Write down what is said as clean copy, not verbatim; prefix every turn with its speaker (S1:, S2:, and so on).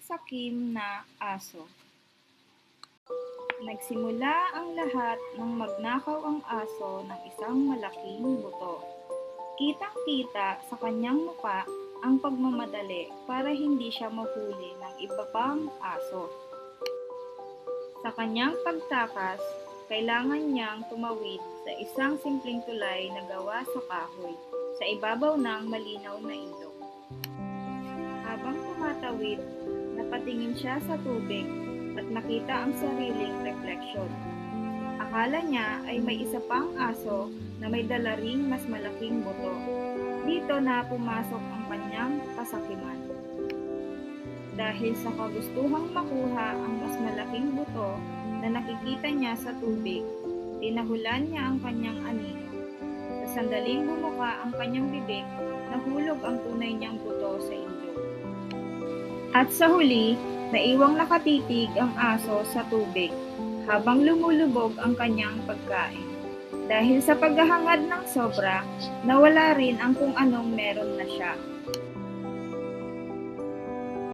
S1: sakim na aso. Nagsimula ang lahat nang magnakaw ang aso ng isang malaking buto. Kitang-kita sa kanyang mukha ang pagmamadali para hindi siya mahuli ng iba pang aso. Sa kanyang pagtakas, kailangan niyang tumawid sa isang simpleng tulay na gawa sa kahoy sa ibabaw ng malinaw na ilog. Habang tumatawid, napatingin siya sa tubig at nakita ang sariling refleksyon. Akala niya ay may isa pang aso na may dala ring mas malaking buto. Dito na pumasok ang kanyang kasakiman. Dahil sa kagustuhang makuha ang mas malaking buto na nakikita niya sa tubig, tinahulan niya ang kanyang anino. Sa sandaling bumuka ang kanyang bibig, nahulog ang tunay niyang buto sa ilog. At sa huli, naiwang nakatitig ang aso sa tubig habang lumulubog ang kanyang pagkain. Dahil sa paghahangad ng sobra, nawala rin ang kung anong meron na siya.